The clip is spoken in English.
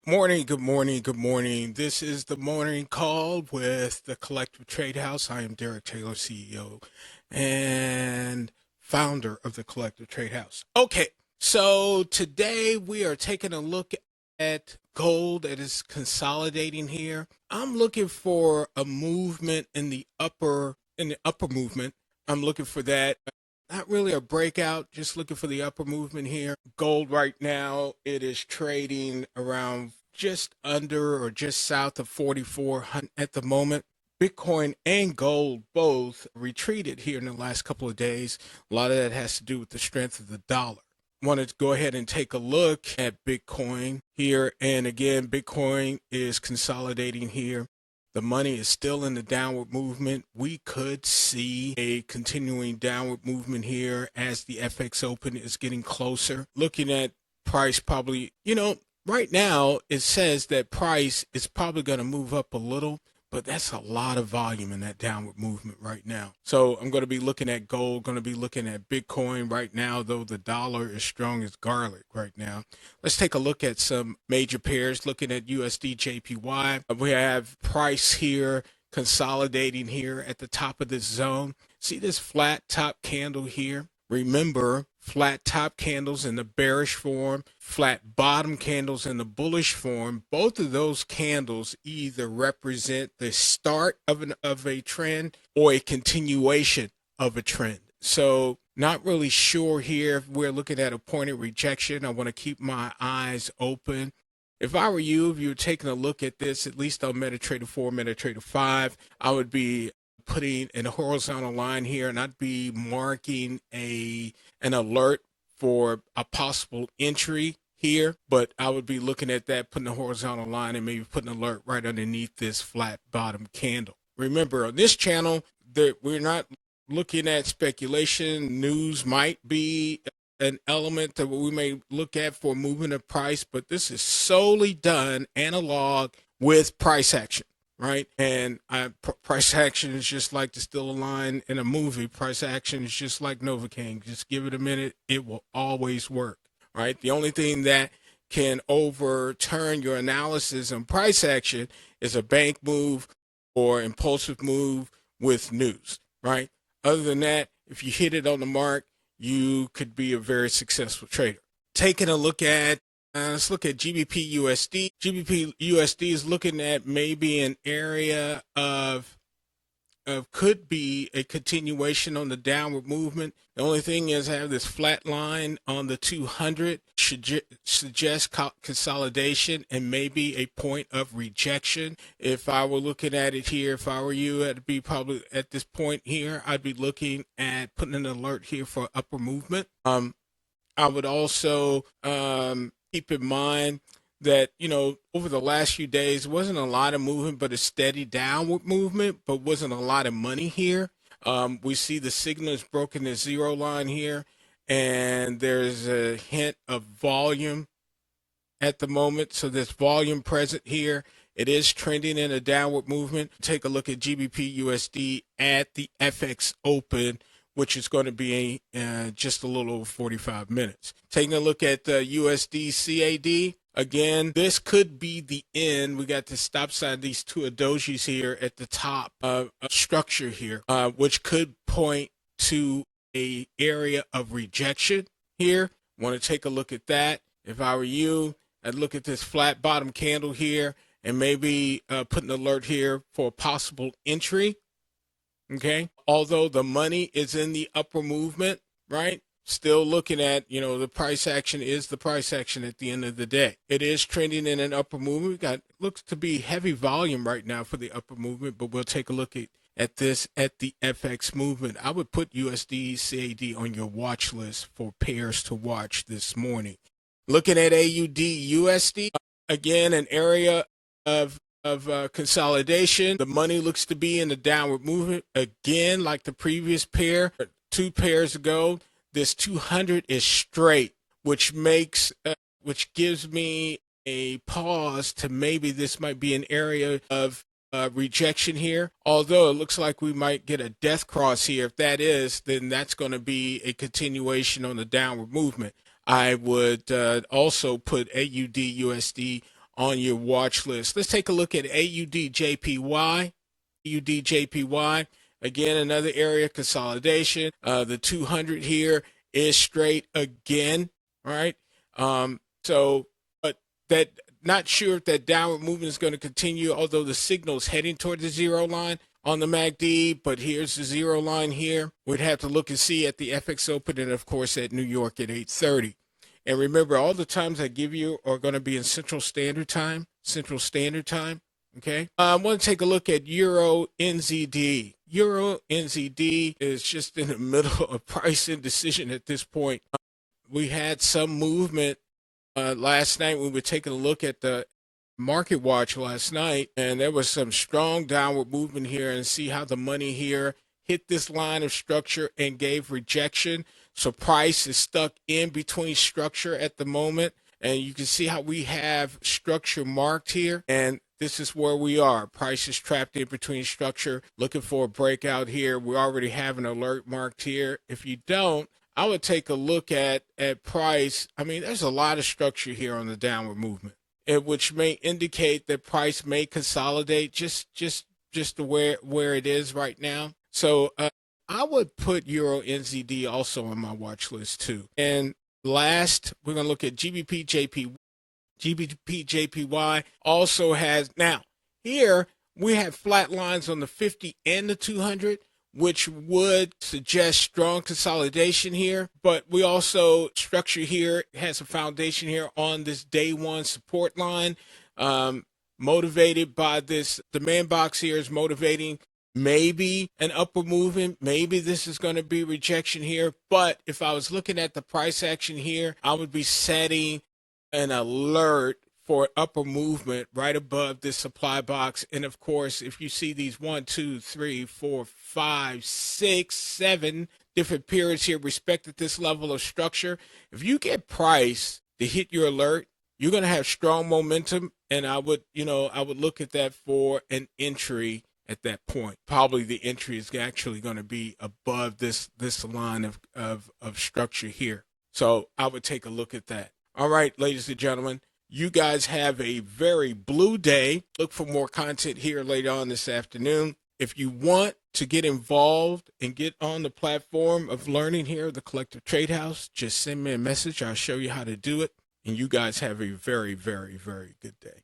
Morning, good morning, good morning. This is the morning call with the Collective Trade House. I am Derek Taylor, CEO and founder of the Collective Trade House. Okay, so today we are taking a look at gold that is consolidating here. I'm looking for a movement in the upper movement. I'm looking for that. Not really a breakout, just looking for the upper movement here. Gold right now, it is trading around just under or just south of 4,400 at the moment. Bitcoin and gold both retreated here in the last couple of days. A lot of that has to do with the strength of the dollar. Wanted to go ahead and take a look at Bitcoin here. And again, Bitcoin is consolidating here. The money is still in the downward movement. We could see a continuing downward movement here as the FX Open is getting closer. Looking at price probably, right now it says that price is probably going to move up a little, but that's a lot of volume in that downward movement right now. So I'm going to be looking at gold, going to be looking at Bitcoin right now, though the dollar is strong as garlic right now. Let's take a look at some major pairs, looking at USD JPY. We have price here consolidating here at the top of this zone. See this flat top candle here? Remember, flat top candles in the bearish form, flat bottom candles in the bullish form. Both of those candles either represent the start of a trend or a continuation of a trend. So not really sure here if we're looking at a point of rejection. I want to keep my eyes open. If I were you, if you were taking a look at this, at least on MetaTrader 4, MetaTrader 5, I would be putting a horizontal line here, and I'd be marking an alert for a possible entry here, but I would be looking at that, putting a horizontal line and maybe putting an alert right underneath this flat bottom candle. Remember, on this channel, that we're not looking at speculation. News might be an element that we may look at for movement of price, but this is solely done analog with price action. Right. And price action is just like to steal a line in a movie. Price action is just like Novocaine. Just give it a minute. It will always work. Right. The only thing that can overturn your analysis on price action is a bank move or impulsive move with news. Right. Other than that, if you hit it on the mark, you could be a very successful trader. Taking a look at let's look at GBP USD. GBP USD is looking at maybe an area of could be a continuation on the downward movement. The only thing is I have this flat line on the 200 should suggest consolidation and maybe a point of rejection. If I were looking at it here, if I were you, I'd be probably at this point here, I'd be looking at putting an alert here for upper movement. I would also keep in mind that, over the last few days, wasn't a lot of movement, but a steady downward movement, but wasn't a lot of money here. We see the signal is broken the zero line here, and there's a hint of volume at the moment. So there's volume present here. It is trending in a downward movement. Take a look at GBP USD at the FX Open, which is going to be just a little over 45 minutes. Taking a look at the USD CAD. Again, this could be the end. We got the stop sign, these two dojis here at the top of a structure here, which could point to a area of rejection here. Want to take a look at that. If I were you, I'd look at this flat bottom candle here and maybe put an alert here for a possible entry. Okay. Although the money is in the upper movement, right? Still looking at, the price action is the price action at the end of the day. It is trending in an upper movement. Looks to be heavy volume right now for the upper movement, but we'll take a look at this at the FX movement. I would put USD CAD on your watch list for pairs to watch this morning. Looking at AUD USD, again, an area of consolidation. The money looks to be in the downward movement again, like the previous pair, 2 pairs ago. This 200 is straight, which gives me a pause to maybe this might be an area of rejection here. Although it looks like we might get a death cross here. If that is, then that's going to be a continuation on the downward movement. I would also put AUD USD on your watch list. Let's take a look at AUDJPY. AUDJPY, again, another area consolidation. The 200 here is straight again. All right. But that, not sure if that downward movement is going to continue, although the signal is heading toward the zero line on the MACD. But here's the zero line here. We'd have to look and see at the FX Open and, of course, at New York at 8:30. And remember, all the times I give you are going to be in Central Standard Time. Central Standard Time. Okay. I want to take a look at Euro NZD. Euro NZD is just in the middle of price indecision at this point. We had some movement last night. We were taking a look at the Market Watch last night, and there was some strong downward movement here, and see how the money here hit this line of structure and gave rejection. So price is stuck in between structure at the moment, and you can see how we have structure marked here, and this is where we are. Price is trapped in between structure, looking for a breakout here. We already have an alert marked here. If you don't, I would take a look at price. I mean, there's a lot of structure here on the downward movement, which may indicate that price may consolidate just where it is right now. So I would put Euro NZD also on my watch list too. And last, we're going to look at GBP JPY also has, now here we have flat lines on the 50 and the 200, which would suggest strong consolidation here. But we also, structure here has a foundation here on this day one support line, motivated by this demand box here is motivating maybe an upward movement. Maybe this is going to be rejection here. But if I was looking at the price action here, I would be setting an alert for upper movement right above this supply box. And of course, if you see these 1, 2, 3, 4, 5, 6, 7 different periods here respect at this level of structure, if you get price to hit your alert, you're going to have strong momentum. And I would look at that for an entry at that point. Probably the entry is actually going to be above this line of structure here. So I would take a look at that. All right, ladies and gentlemen, you guys have a very blue day. Look for more content here later on this afternoon. If you want to get involved and get on the platform of learning here at the Collective Trade House, just send me a message. I'll show you how to do it. And you guys have a very, very, very good day.